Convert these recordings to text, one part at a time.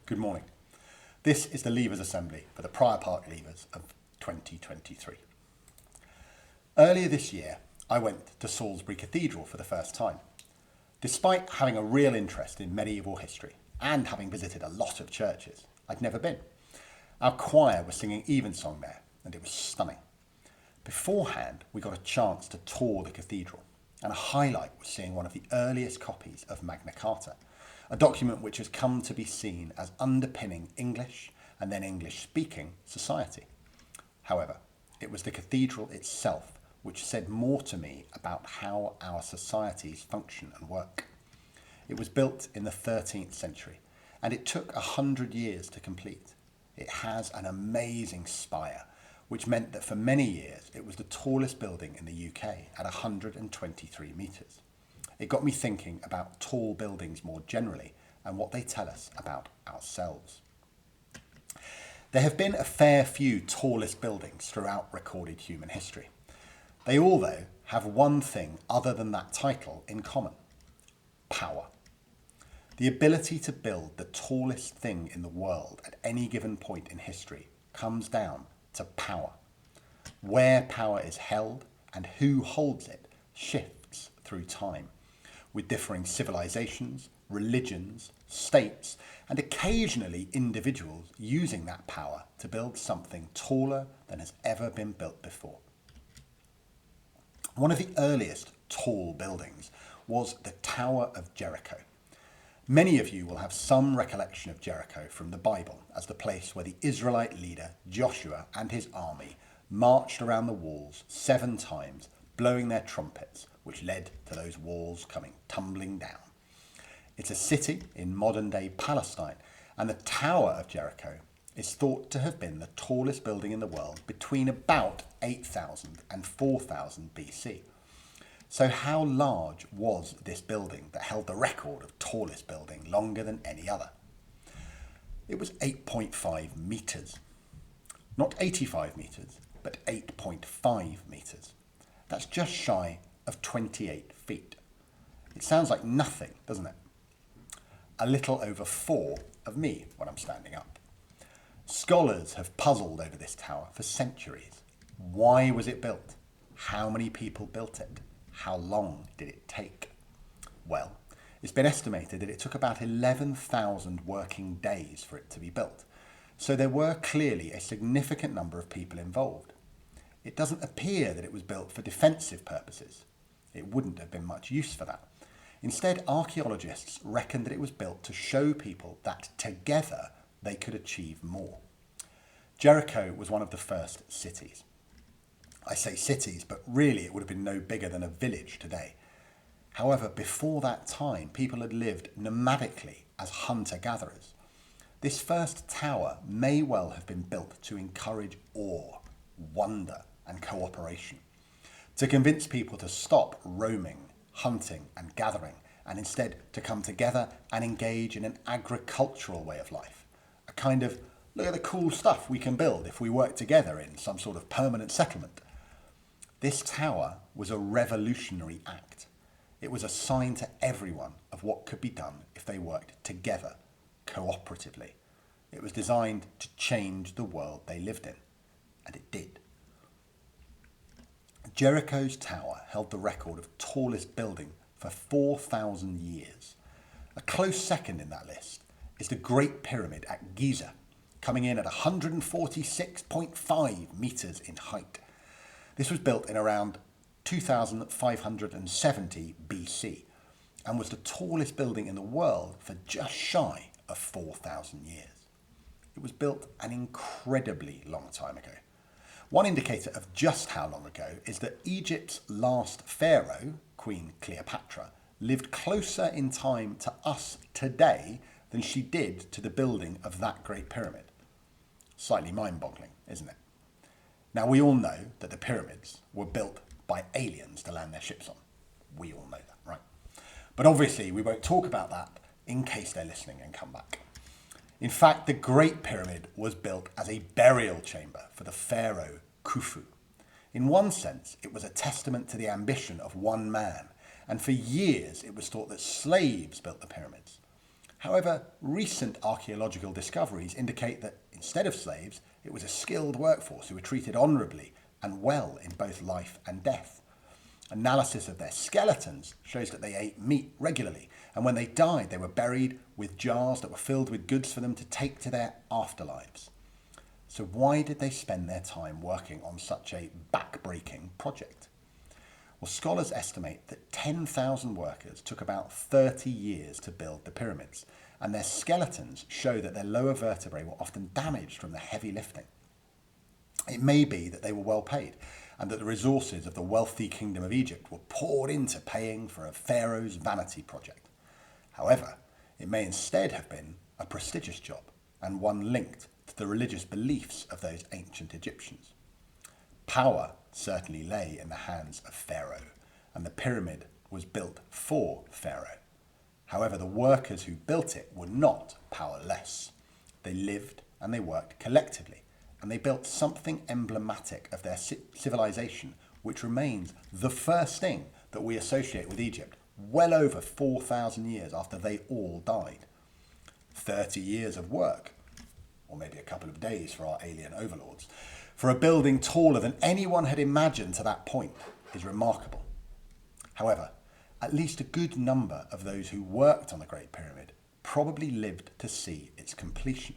Good morning. This is the Leavers Assembly for the Prior Park Leavers of 2023. Earlier this year, I went to Salisbury Cathedral for the first time. Despite having a real interest in medieval history and having visited a lot of churches, I'd never been. Our choir was singing Evensong there, and it was stunning. Beforehand, we got a chance to tour the cathedral, and a highlight was seeing one of the earliest copies of Magna Carta, a document which has come to be seen as underpinning English and then English-speaking society. However, it was the cathedral itself which said more to me about how our societies function and work. It was built in the 13th century, and it took 100 years to complete. It has an amazing spire, which meant that for many years it was the tallest building in the UK at 123 metres. It got me thinking about tall buildings more generally and what they tell us about ourselves. There have been a fair few tallest buildings throughout recorded human history. They all, though, have one thing other than that title in common: power. The ability to build the tallest thing in the world at any given point in history comes down to power. Where power is held and who holds it shifts through time, with differing civilizations, religions, states, and occasionally individuals using that power to build something taller than has ever been built before. One of the earliest tall buildings was the Tower of Jericho. Many of you will have some recollection of Jericho from the Bible as the place where the Israelite leader Joshua and his army marched around the walls 7 times, blowing their trumpets, which led to those walls coming tumbling down. It's a city in modern-day Palestine, and the Tower of Jericho is thought to have been the tallest building in the world between about 8,000 and 4,000 BC. So how large was this building that held the record of tallest building longer than any other? It was 8.5 metres. Not 85 metres, but 8.5 metres. That's just shy of 28 feet. It sounds like nothing, doesn't it? A little over 4 of me when I'm standing up. Scholars have puzzled over this tower for centuries. Why was it built? How many people built it? How long did it take? Well, it's been estimated that it took about 11,000 working days for it to be built. So there were clearly a significant number of people involved. It doesn't appear that it was built for defensive purposes. It wouldn't have been much use for that. Instead, archaeologists reckon that it was built to show people that together they could achieve more. Jericho was one of the first cities. I say cities, but really it would have been no bigger than a village today. However, before that time, people had lived nomadically as hunter-gatherers. This first tower may well have been built to encourage awe, wonder, and cooperation, to convince people to stop roaming, hunting, and gathering, and instead to come together and engage in an agricultural way of life, a kind of look at the cool stuff we can build if we work together in some sort of permanent settlement. This tower was a revolutionary act. It was a sign to everyone of what could be done if they worked together, cooperatively. It was designed to change the world they lived in, and it did. Jericho's tower held the record of tallest building for 4,000 years. A close second in that list is the Great Pyramid at Giza, coming in at 146.5 metres in height. This was built in around 2,570 BC and was the tallest building in the world for just shy of 4,000 years. It was built an incredibly long time ago. One indicator of just how long ago is that Egypt's last pharaoh, Queen Cleopatra, lived closer in time to us today than she did to the building of that Great Pyramid. Slightly mind-boggling, isn't it? Now, we all know that the pyramids were built by aliens to land their ships on. We all know that, right? But obviously, we won't talk about that in case they're listening and come back. In fact, the Great Pyramid was built as a burial chamber for the pharaoh Khufu. In one sense, it was a testament to the ambition of one man, and for years it was thought that slaves built the pyramids. However, recent archaeological discoveries indicate that instead of slaves, it was a skilled workforce who were treated honourably and well in both life and death. Analysis of their skeletons shows that they ate meat regularly, and when they died, they were buried with jars that were filled with goods for them to take to their afterlives. So why did they spend their time working on such a back-breaking project? Well, scholars estimate that 10,000 workers took about 30 years to build the pyramids, and their skeletons show that their lower vertebrae were often damaged from the heavy lifting. It may be that they were well paid, and that the resources of the wealthy kingdom of Egypt were poured into paying for a pharaoh's vanity project. However, it may instead have been a prestigious job, and one linked to the religious beliefs of those ancient Egyptians. Power certainly lay in the hands of Pharaoh, and the pyramid was built for Pharaoh. However, the workers who built it were not powerless. They lived and they worked collectively, and they built something emblematic of their civilization, which remains the first thing that we associate with Egypt, well over 4,000 years after they all died. 30 years of work, or maybe a couple of days for our alien overlords, for a building taller than anyone had imagined to that point is remarkable. However, at least a good number of those who worked on the Great Pyramid probably lived to see its completion.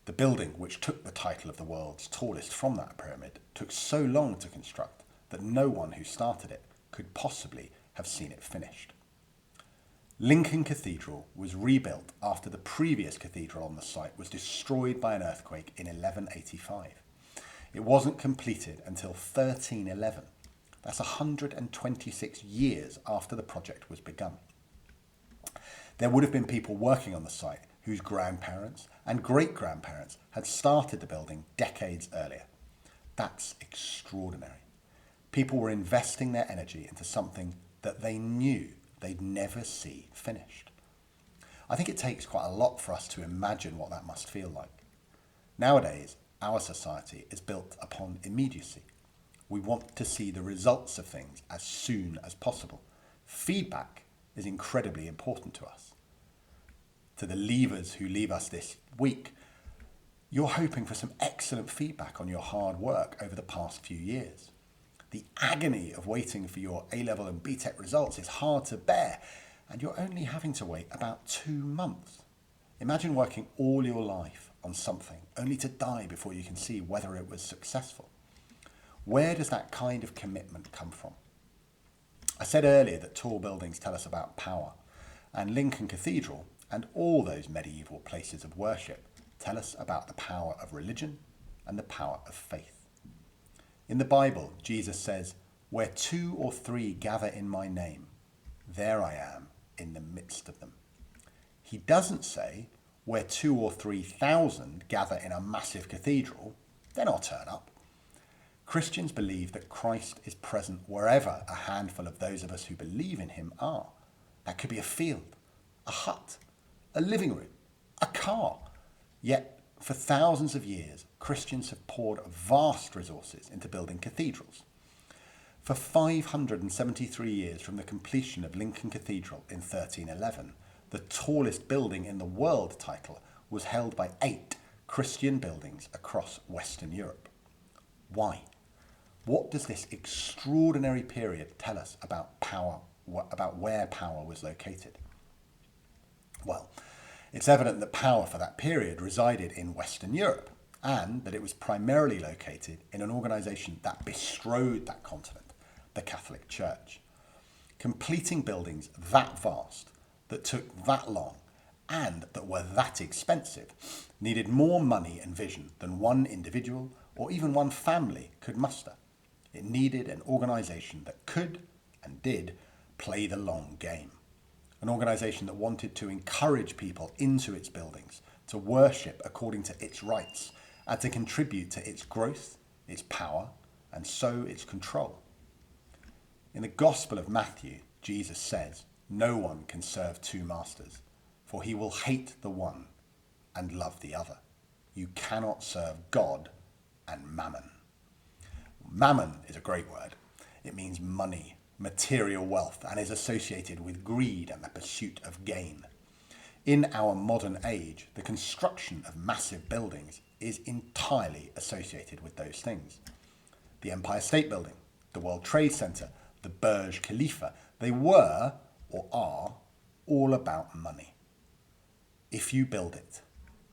The building, which took the title of the world's tallest from that pyramid, took so long to construct that no one who started it could possibly have seen it finished. Lincoln Cathedral was rebuilt after the previous cathedral on the site was destroyed by an earthquake in 1185. It wasn't completed until 1311. That's 126 years after the project was begun. There would have been people working on the site whose grandparents and great-grandparents had started the building decades earlier. That's extraordinary. People were investing their energy into something that they knew they'd never see finished. I think it takes quite a lot for us to imagine what that must feel like. Nowadays, our society is built upon immediacy. We want to see the results of things as soon as possible. Feedback is incredibly important to us. To the leavers who leave us this week, you're hoping for some excellent feedback on your hard work over the past few years. The agony of waiting for your A-level and BTEC results is hard to bear, and you're only having to wait about 2 months. Imagine working all your life on something only to die before you can see whether it was successful. Where does that kind of commitment come from? I said earlier that tall buildings tell us about power, and Lincoln Cathedral and all those medieval places of worship tell us about the power of religion and the power of faith. In the Bible, Jesus says, "Where 2 or 3 gather in my name, there I am in the midst of them." He doesn't say, "Where 2 or 3,000 gather in a massive cathedral, then I'll turn up." Christians believe that Christ is present wherever a handful of those of us who believe in him are. That could be a field, a hut, a living room, a car. Yet, for thousands of years, Christians have poured vast resources into building cathedrals. For 573 years from the completion of Lincoln Cathedral in 1311, the tallest building in the world title was held by 8 Christian buildings across Western Europe. Why? What does this extraordinary period tell us about power, about where power was located? Well, it's evident that power for that period resided in Western Europe, and that it was primarily located in an organisation that bestrode that continent, the Catholic Church. Completing buildings that vast, that took that long, and that were that expensive, needed more money and vision than one individual or even one family could muster. It needed an organisation that could and did play the long game. An organisation that wanted to encourage people into its buildings, to worship according to its rites, and to contribute to its growth, its power, and so its control. In the Gospel of Matthew, Jesus says, "No one can serve 2 masters, for he will hate the one and love the other. You cannot serve God and mammon." Mammon is a great word. It means money, material wealth, and is associated with greed and the pursuit of gain. In our modern age, the construction of massive buildings is entirely associated with those things. The Empire State Building, the World Trade Center, the Burj Khalifa, they were, or are, all about money. If you build it,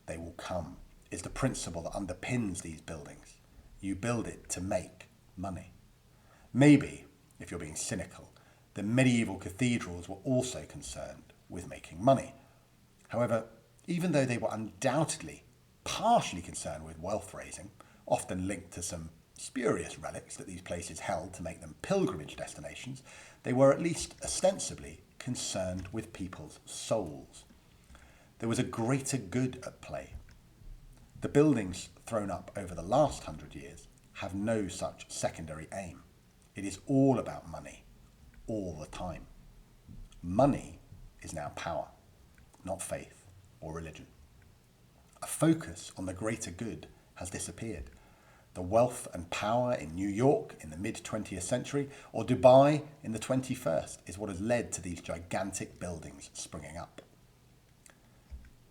they will come, is the principle that underpins these buildings. You build it to make money. Maybe, if you're being cynical, the medieval cathedrals were also concerned with making money. However, even though they were undoubtedly partially concerned with wealth raising, often linked to some spurious relics that these places held to make them pilgrimage destinations, they were at least ostensibly concerned with people's souls. There was a greater good at play. The buildings thrown up over the last 100 years have no such secondary aim. It is all about money, all the time. Money is now power, not faith or religion. A focus on the greater good has disappeared. The wealth and power in New York in the mid-20th century or Dubai in the 21st is what has led to these gigantic buildings springing up.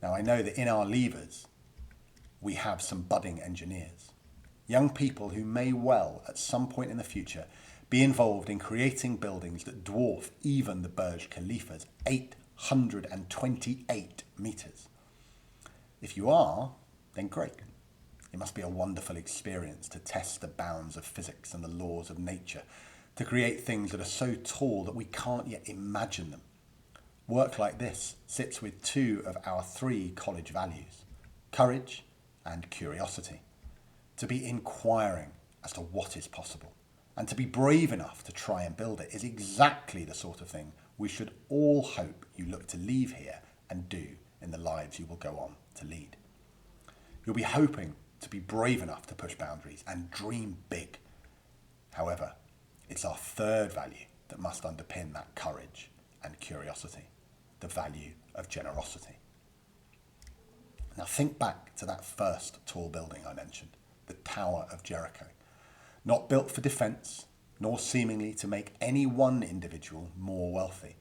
Now, I know that in our levers, we have some budding engineers, young people who may well, at some point in the future, be involved in creating buildings that dwarf even the Burj Khalifa's 828 metres. If you are, then great. It must be a wonderful experience to test the bounds of physics and the laws of nature, to create things that are so tall that we can't yet imagine them. Work like this sits with two of our three college values: courage and curiosity. To be inquiring as to what is possible and to be brave enough to try and build it is exactly the sort of thing we should all hope you look to leave here and do in the lives you will go on to lead. You'll be hoping to be brave enough to push boundaries and dream big. However, it's our third value that must underpin that courage and curiosity, the value of generosity. Now think back to that first tall building I mentioned, the Tower of Jericho. Not built for defence, nor seemingly to make any one individual more wealthy.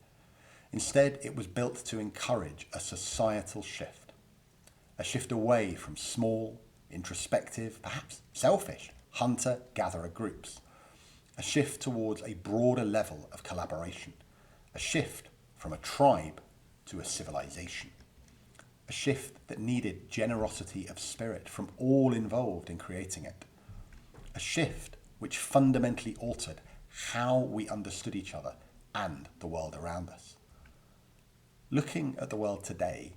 Instead, it was built to encourage a societal shift. A shift away from small, introspective, perhaps selfish, hunter-gatherer groups. A shift towards a broader level of collaboration. A shift from a tribe to a civilization. A shift that needed generosity of spirit from all involved in creating it. A shift which fundamentally altered how we understood each other and the world around us. Looking at the world today,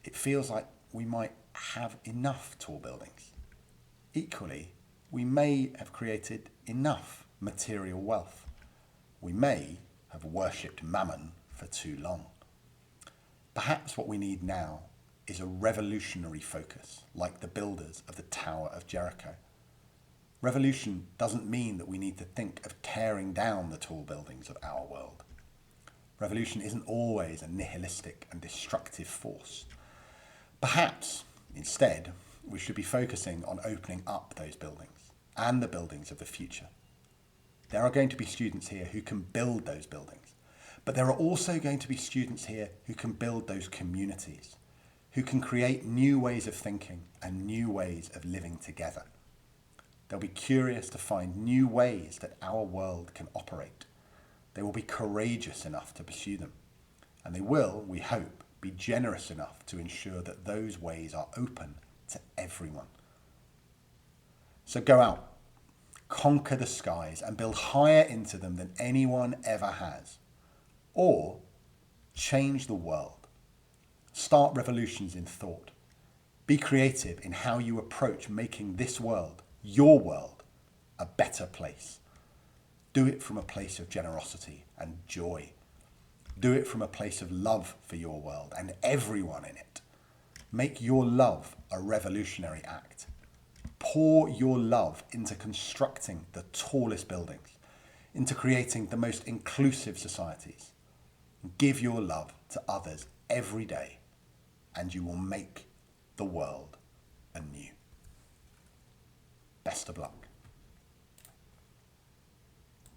it feels like we might have enough tall buildings. Equally, we may have created enough material wealth. We may have worshipped mammon for too long. Perhaps what we need now is a revolutionary focus, like the builders of the Tower of Jericho. Revolution doesn't mean that we need to think of tearing down the tall buildings of our world. Revolution isn't always a nihilistic and destructive force. Perhaps, instead, we should be focusing on opening up those buildings and the buildings of the future. There are going to be students here who can build those buildings, but there are also going to be students here who can build those communities, who can create new ways of thinking and new ways of living together. They'll be curious to find new ways that our world can operate. They will be courageous enough to pursue them. And they will, we hope, be generous enough to ensure that those ways are open to everyone. So go out, conquer the skies and build higher into them than anyone ever has. Or change the world. Start revolutions in thought. Be creative in how you approach making this world, your world, a better place. Do it from a place of generosity and joy. Do it from a place of love for your world and everyone in it. Make your love a revolutionary act. Pour your love into constructing the tallest buildings, into creating the most inclusive societies. Give your love to others every day, and you will make the world anew. Best of luck.